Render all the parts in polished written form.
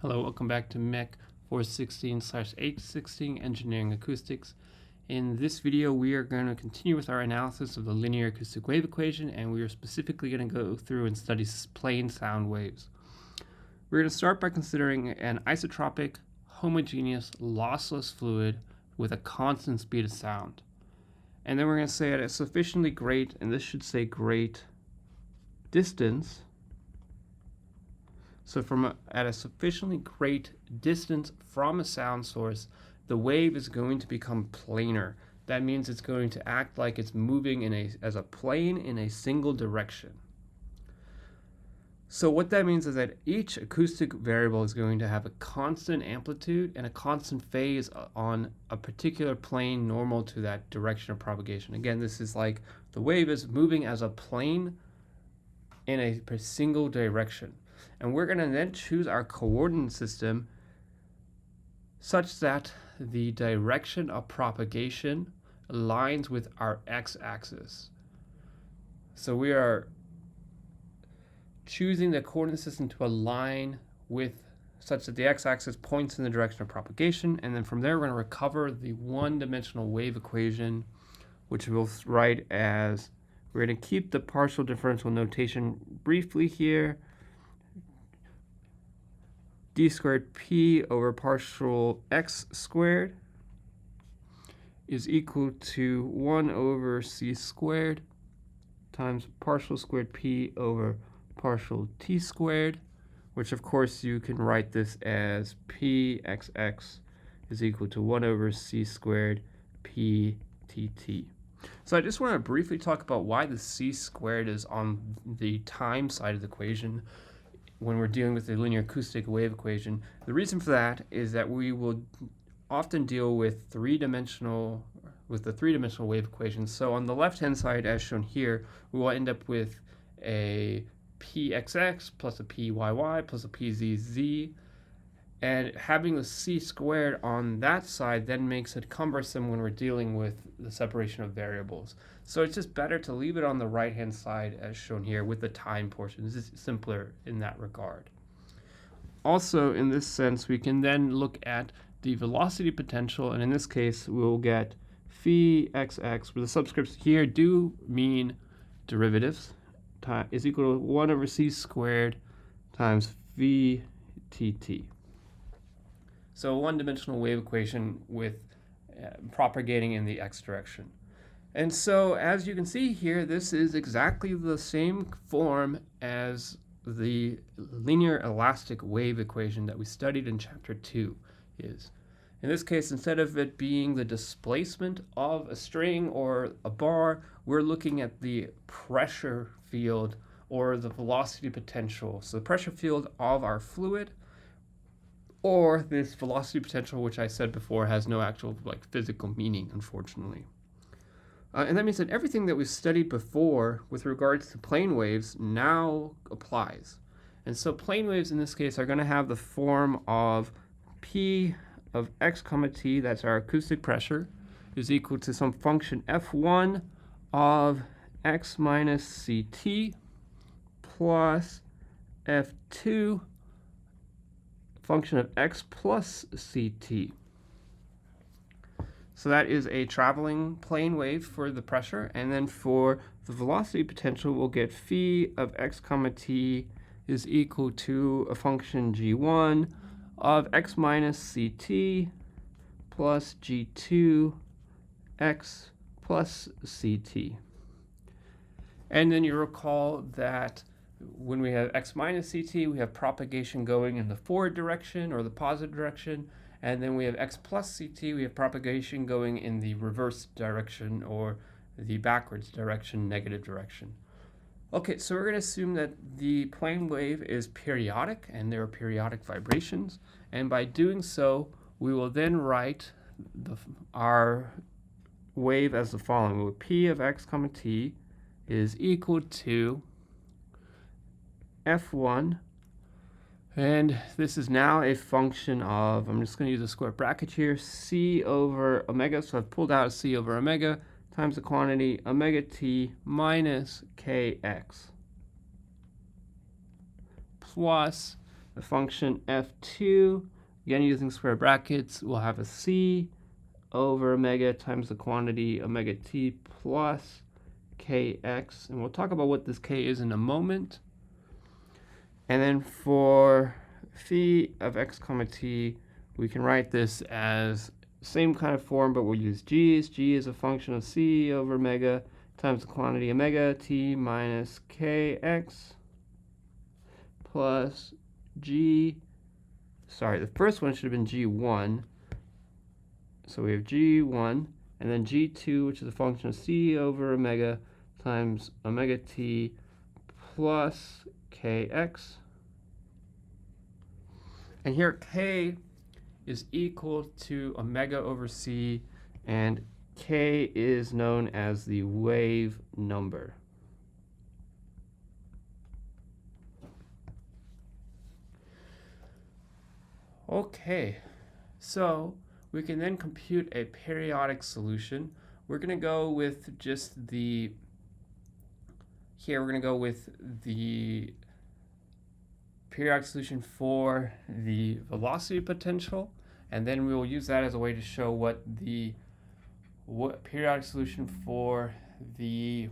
Hello, welcome back to MEC 416/816 Engineering Acoustics. In this video, we are going to continue with our analysis of the linear acoustic wave equation, and we are specifically going to go through and study plane sound waves. We're going to start by considering an isotropic, homogeneous, lossless fluid with a constant speed of sound. And then we're going to say at a sufficiently great, and this should say great, distance. So at a sufficiently great distance from a sound source, the wave is going to become planar. That means it's going to act like it's moving as a plane in a single direction. So what that means is that each acoustic variable is going to have a constant amplitude and a constant phase on a particular plane normal to that direction of propagation. Again, this is like the wave is moving as a plane in a single direction. And we're going to then choose our coordinate system such that the direction of propagation aligns with our x-axis. So we are choosing the coordinate system to align with such that the x-axis points in the direction of propagation, and then from there we're going to recover the one-dimensional wave equation, which we'll write as, we're going to keep the partial differential notation briefly here, d squared p over partial x squared is equal to 1 over c squared times partial squared p over partial t squared, which of course you can write this as pxx is equal to 1 over c squared ptt. So I just want to briefly talk about why the c squared is on the time side of the equation when we're dealing with the linear acoustic wave equation. The reason for that is that we will often deal with the three-dimensional wave equation. So on the left-hand side, as shown here, we will end up with a pxx plus a pyy plus a pzz, and having the c squared on that side then makes it cumbersome when we're dealing with the separation of variables. So it's just better to leave it on the right-hand side as shown here with the time portion. This is simpler in that regard. Also, in this sense, we can then look at the velocity potential, and in this case, we'll get phi xx, where the subscripts here do mean derivatives, is equal to 1 over c squared times v tt. So a one-dimensional wave equation with propagating in the x direction. And so as you can see here, this is exactly the same form as the linear elastic wave equation that we studied in chapter 2 is. In this case, instead of it being the displacement of a string or a bar, we're looking at the pressure field or the velocity potential. So the pressure field of our fluid, or this velocity potential, which I said before has no actual physical meaning, unfortunately. And that means that everything that we've studied before with regards to plane waves now applies. And so plane waves in this case are going to have the form of P of x comma t, that's our acoustic pressure, is equal to some function f1 of x minus ct plus f2 function of x plus ct. So that is a traveling plane wave for the pressure, and then for the velocity potential, we'll get phi of x comma t is equal to a function g1 of x minus ct plus g2 x plus ct. And then you recall that when we have x minus ct, we have propagation going in the forward direction or the positive direction, and then we have x plus ct, we have propagation going in the reverse direction or the backwards direction, negative direction. Okay, so we're going to assume that the plane wave is periodic and there are periodic vibrations, and by doing so, we will then write our wave as the following, where p of x comma t is equal to f1, and this is now a function of, I'm just going to use a square bracket here, c over omega, so I've pulled out a c over omega, times the quantity omega t minus kx plus the function f2, again using square brackets, we'll have a c over omega times the quantity omega t plus kx, and we'll talk about what this k is in a moment. And then for phi of x comma t, we can write this as same kind of form, but we'll use g's. G is a function of c over omega times the quantity omega t minus kx plus g, sorry, the first one should have been g1. So we have g1, and then g2, which is a function of c over omega times omega t plus kx. And here k is equal to omega over c, and k is known as the wave number. Okay, so we can then compute a periodic solution. We're going to go with just the, here we're going to go with the periodic solution for the velocity potential, and then we will use that as a way to show what the periodic solution for the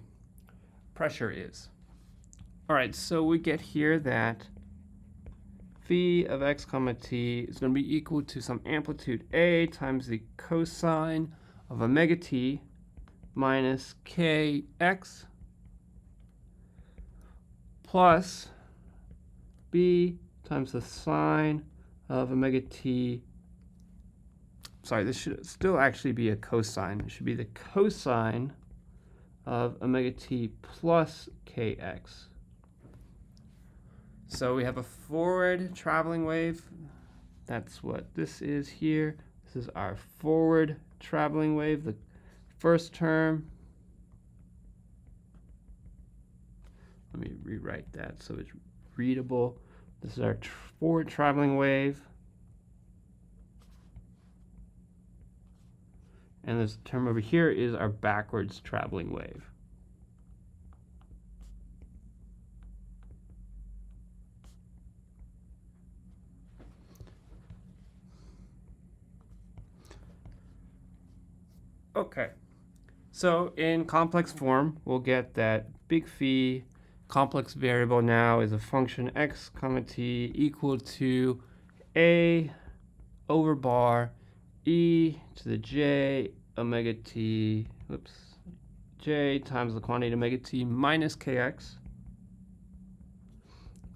pressure is. All right, so we get here that phi of x comma t is going to be equal to some amplitude a times the cosine of omega t minus kx plus b times the sine of omega t. Sorry, this should still actually be a cosine. It should be the cosine of omega t plus kx. So we have a forward traveling wave. That's what this is here. This is our forward traveling wave, the first term. Let me rewrite that so it's readable. This is our forward traveling wave. And this term over here is our backwards traveling wave. Okay, so in complex form, we'll get that big phi complex variable now is a function x comma t equal to a over bar e to the j omega t, j times the quantity omega t minus kx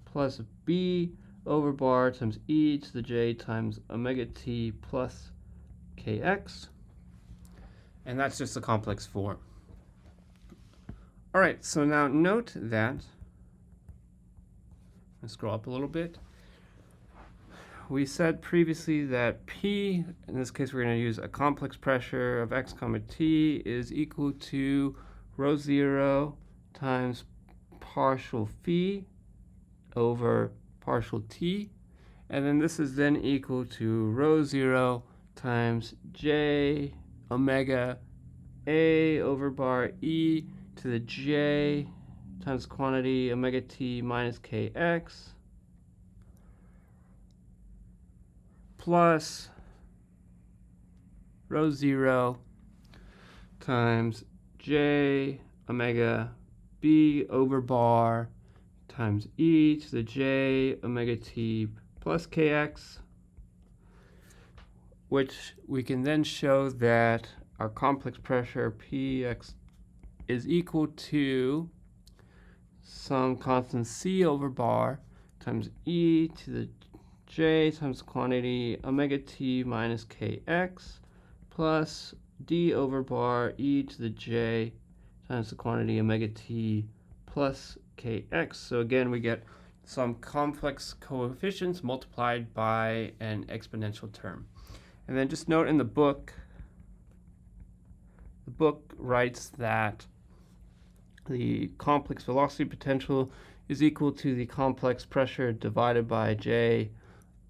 plus b over bar times e to the j times omega t plus kx. And that's just a complex form. All right, so now note that, let's scroll up a little bit. We said previously that P, in this case we're going to use a complex pressure of x comma t, is equal to rho 0 times partial phi over partial t. And then this is then equal to rho 0 times j omega a over bar e to the j times quantity omega t minus kx plus rho 0 times j omega b over bar times e to the j omega t plus kx, which we can then show that our complex pressure Px is equal to some constant c over bar times e to the j times quantity omega t minus kx plus d over bar e to the j times the quantity omega t plus kx. So again, we get some complex coefficients multiplied by an exponential term. And then just note in the book writes that the complex velocity potential is equal to the complex pressure divided by j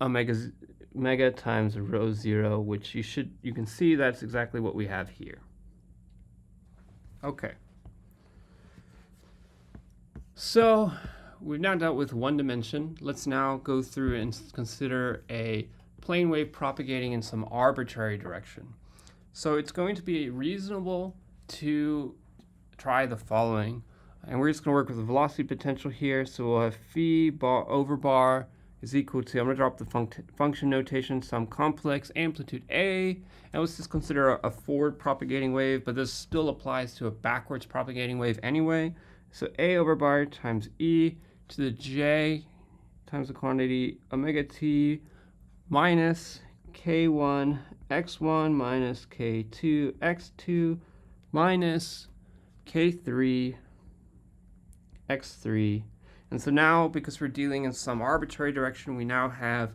omega times rho 0, which you can see that's exactly what we have here. Okay. So we've now dealt with one dimension. Let's now go through and consider a plane wave propagating in some arbitrary direction. So it's going to be reasonable to try the following. And we're just going to work with the velocity potential here. So we'll have phi bar over bar is equal to, I'm going to drop the function notation, some complex amplitude A. And let's just consider a forward propagating wave, but this still applies to a backwards propagating wave anyway. So A over bar times E to the J times the quantity omega t minus K1 x1 minus K2 x2 minus K3 x3. And so now, because we're dealing in some arbitrary direction, we now have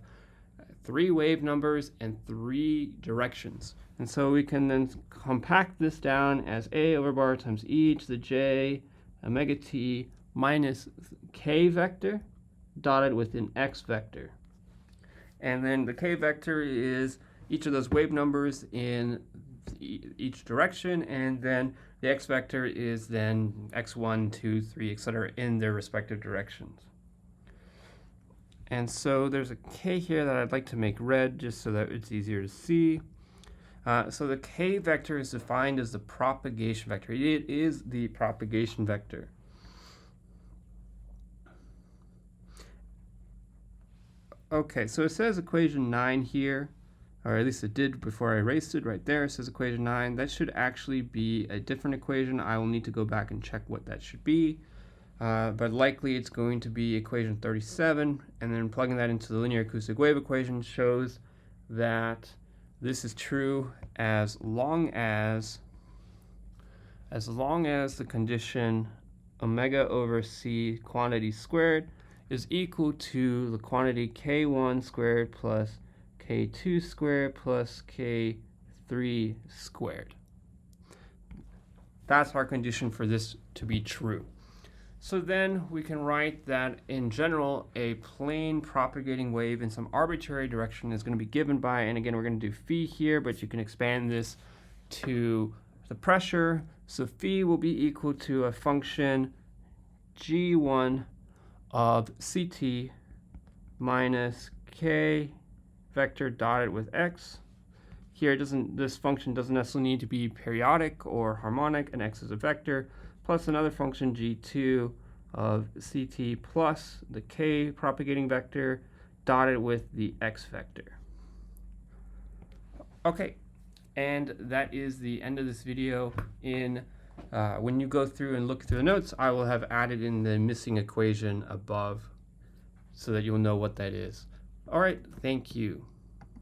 3 wave numbers and 3 directions. And so we can then compact this down as A over bar times E to the J omega t minus K vector dotted with an X vector. And then the K vector is each of those wave numbers in each direction, and then the X vector is then x1, 2, 3, etc. in their respective directions. And so there's a K here that I'd like to make red just so that it's easier to see. So the K vector is defined as the propagation vector. It is the propagation vector. Okay, so it says equation 9 here, or at least it did before I erased it right there. It says equation 9. That should actually be a different equation. I will need to go back and check what that should be. But likely it's going to be equation 37, and then plugging that into the linear acoustic wave equation shows that this is true as long as the condition omega over c quantity squared is equal to the quantity K1 squared plus K2 squared plus K3 squared. That's our condition for this to be true. So then we can write that in general, a plane propagating wave in some arbitrary direction is going to be given by, and again, we're going to do phi here, but you can expand this to the pressure. So phi will be equal to a function g1 of ct minus k vector dotted with x. Here, this function doesn't necessarily need to be periodic or harmonic, and x is a vector, plus another function g2 of ct plus the k propagating vector dotted with the x vector. Okay, and that is the end of this video. When you go through and look through the notes, I will have added in the missing equation above so that you'll know what that is. All right, thank you.